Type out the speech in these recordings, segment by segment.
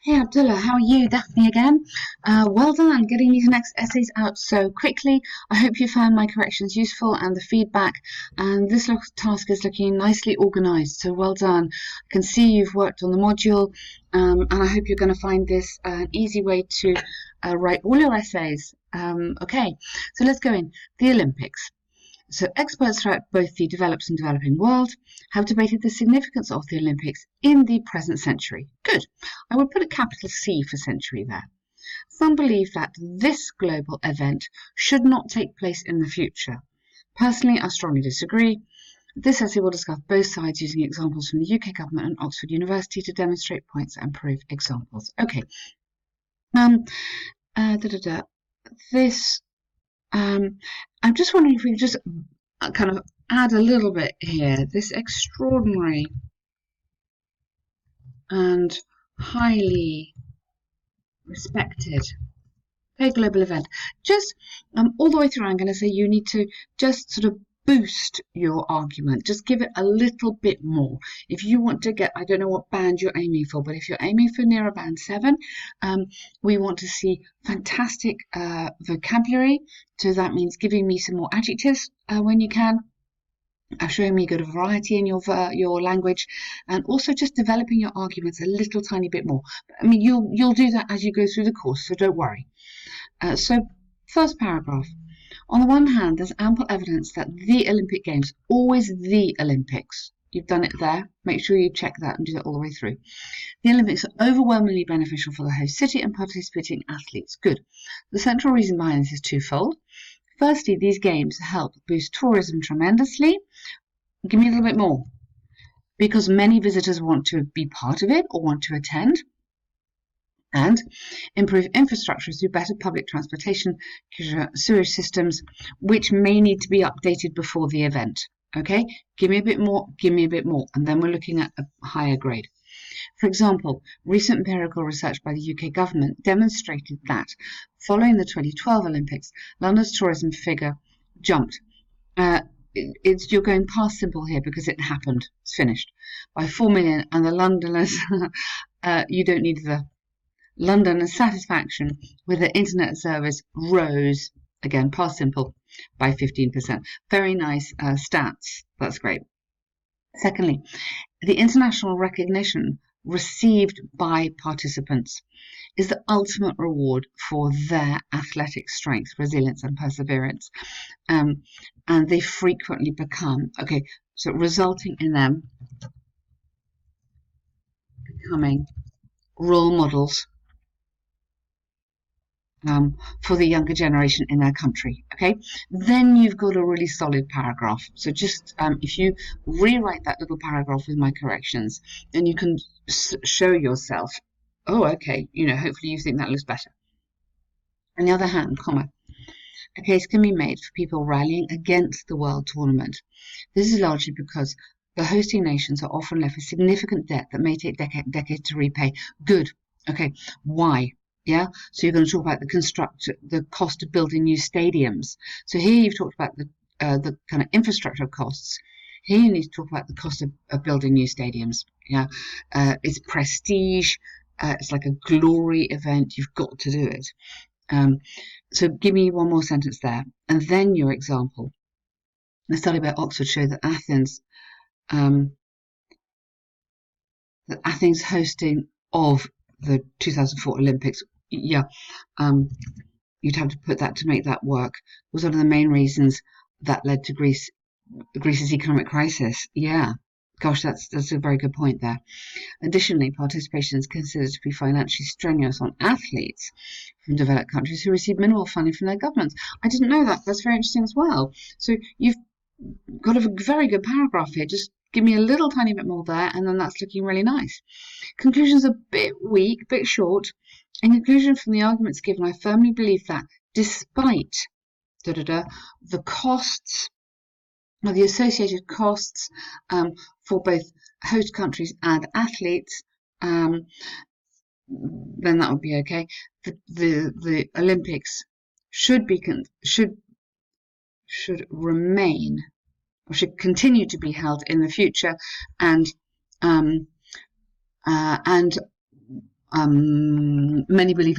Hey Abdullah, how are you? Daphne again. Well done getting these next essays out so quickly. I hope you found my corrections useful and the feedback. And this task is looking nicely organised, so well done. I can see you've worked on the module, and I hope you're going to find this an easy way to write all your essays. Okay, so let's go in. The Olympics. So experts throughout both the developed and developing world have debated the significance of the Olympics in the present century. Good. I would put a capital C for century there. Some believe that this global event should not take place in the future. Personally, I strongly disagree. This essay will discuss both sides using examples from the UK government and Oxford University to demonstrate points and prove examples. Okay. Um, This I'm just wondering if we could just kind of add a little bit here. This extraordinary and highly respected global event. Just all the way through, I'm going to say you need to just sort of boost your argument. Just give it a little bit more. If you want to get, I don't know what band you're aiming for, but if you're aiming for near a band 7, we want to see fantastic vocabulary. So that means giving me some more adjectives when you can. Showing me good variety in your language, and also just developing your arguments a little tiny bit more. I mean, you'll do that as you go through the course, so don't worry. So, first paragraph. On the one hand, there's ample evidence that the Olympic Games, always the Olympics, you've done it there, make sure you check that and do that all the way through. The Olympics are overwhelmingly beneficial for the host city and participating athletes. Good. The central reason behind this is twofold. Firstly, these games help boost tourism tremendously. Give me a little bit more. Because many visitors want to be part of it or want to attend. And improve infrastructure through better public transportation, sewage systems, which may need to be updated before the event. Okay, give me a bit more, give me a bit more, and then we're looking at a higher grade. For example, recent empirical research by the UK government demonstrated that following the 2012 Olympics, London's tourism figure jumped. You're going past simple here because it happened. It's finished by 4 million, and the Londoners. You don't need the Londoners' satisfaction with the internet service rose again past simple by 15%. Very nice stats. That's great. Secondly, the international recognition received by participants is the ultimate reward for their athletic strength, resilience, and perseverance. And they frequently become, so resulting in them becoming role models for the younger generation in their country. Okay, then you've got a really solid paragraph. So just if you rewrite that little paragraph with my corrections, then you can show yourself, oh, okay, hopefully you think that looks better. On the other hand, a case can be made for people rallying against the world tournament. This is largely because the hosting nations are often left with significant debt that may take decades to repay. Good. Okay, why? Yeah, so you're going to talk about the cost of building new stadiums. So here you've talked about the kind of infrastructure costs. Here you need to talk about the cost of building new stadiums. Yeah, it's prestige. It's like a glory event. You've got to do it. So give me one more sentence there, and then your example. A study by Oxford showed that Athens hosting of the 2004 Olympics, you'd have to put that to make that work, was one of the main reasons that led to Greece's economic crisis. Yeah, gosh, that's a very good point there. Additionally, participation is considered to be financially strenuous on athletes from developed countries who receive minimal funding from their governments. I didn't know that. That's very interesting as well. So you've got a very good paragraph here. Just give me a little tiny bit more there, and then that's looking really nice. Conclusion's a bit weak, a bit short. In conclusion from the arguments given, I firmly believe that despite the costs, or the associated costs for both host countries and athletes, then that would be okay. The Olympics should remain, or should continue to be held in the future, and Many believe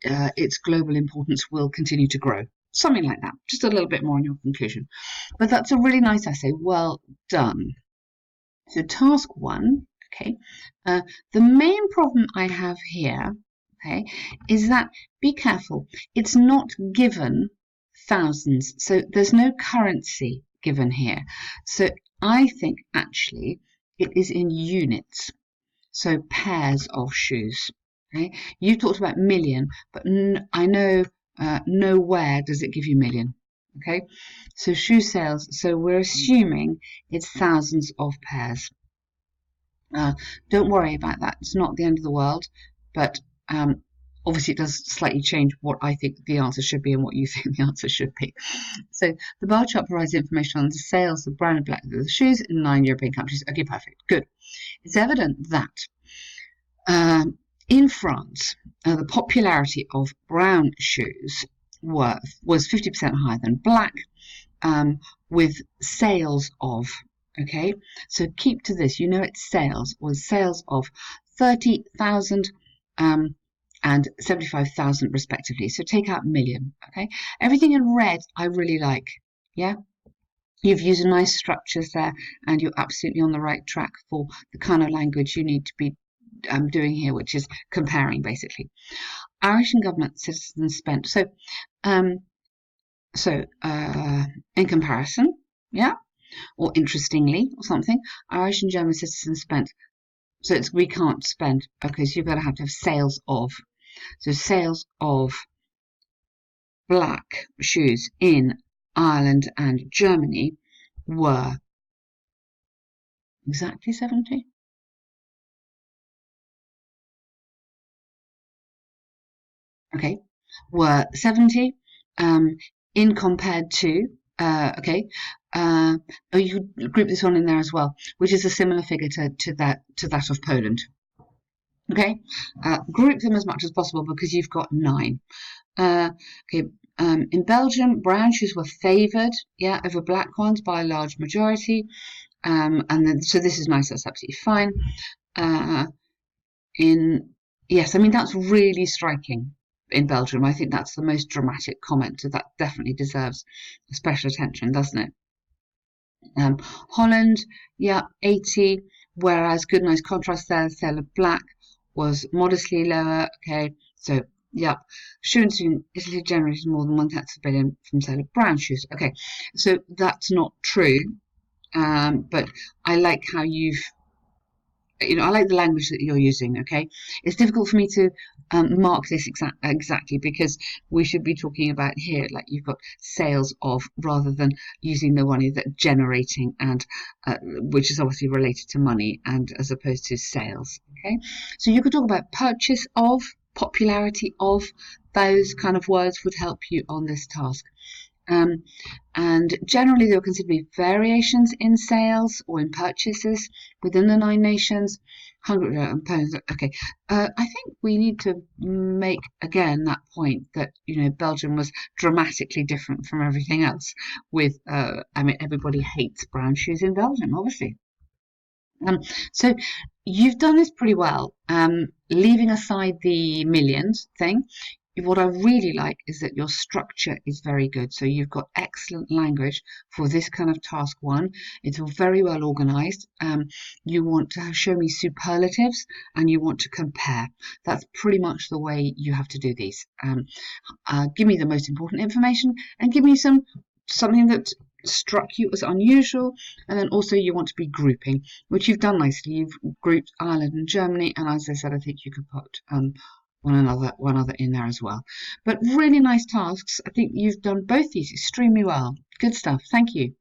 its global importance will continue to grow. Something like that. Just a little bit more on your conclusion. But that's a really nice essay. Well done. So task 1, okay. The main problem I have here, okay, is that, be careful, it's not given thousands. So there's no currency given here. So I think actually it is in units. So pairs of shoes. Okay, you talked about million, but I know nowhere does it give you million. Okay, so shoe sales. So we're assuming it's thousands of pairs. Don't worry about that. It's not the end of the world, but obviously it does slightly change what I think the answer should be and what you think the answer should be. So the bar chart provides information on the sales of brown and black leather shoes in 9 European countries. Okay, perfect. Good. It's evident that in France, the popularity of brown shoes was 50% higher than black, with sales of, okay, so keep to this, you know, it's sales of 30,000 and 75,000 respectively. So take out million, okay. Everything in red I really like, yeah. You've used nice structures there, and you're absolutely on the right track for the kind of language you need to be doing here, which is comparing basically. Irish and government citizens spent. So in comparison, yeah, or interestingly, or something, Irish and German citizens spent. So we can't spend. Okay, so you've got to have sales of. So sales of black shoes in Ireland and Germany were exactly 70. Okay, were 70 in compared to, okay, you group this one in there as well, which is a similar figure to that of Poland. Okay, group them as much as possible because you've got 9. Okay, in Belgium, brown shoes were favoured, yeah, over black ones by a large majority, and then so this is nice. That's absolutely fine. Yes, I mean that's really striking in Belgium. I think that's the most dramatic comment, so that definitely deserves special attention, doesn't it? Holland, yeah, 80, whereas good nice contrast there, the sale of black was modestly lower, okay, so yeah, shoes in Italy generated more than 1/10 billion from sale of brown shoes, okay, so that's not true, but I like how I like the language that you're using, okay? It's difficult for me to mark this exactly because we should be talking about here, like you've got sales of rather than using the one that generating and which is obviously related to money and as opposed to sales, okay? So you could talk about purchase of, popularity of, those kind of words would help you on this task. And generally there will consider to be variations in sales or in purchases within the 9 nations. Hungary and Poland. Okay, I think we need to make again that point that Belgium was dramatically different from everything else. With I mean, everybody hates brown shoes in Belgium, obviously. So you've done this pretty well. Leaving aside the millions thing, what I really like is that your structure is very good. So you've got excellent language for this kind of task 1. It's very well organized. You want to show me superlatives and you want to compare. That's pretty much the way you have to do these. Give me the most important information and give me something that struck you as unusual, and then also you want to be grouping, which you've done nicely. You've grouped Ireland and Germany, and as I said, I think you could put one other in there as well. But really nice tasks. I think you've done both these extremely well. Good stuff. Thank you.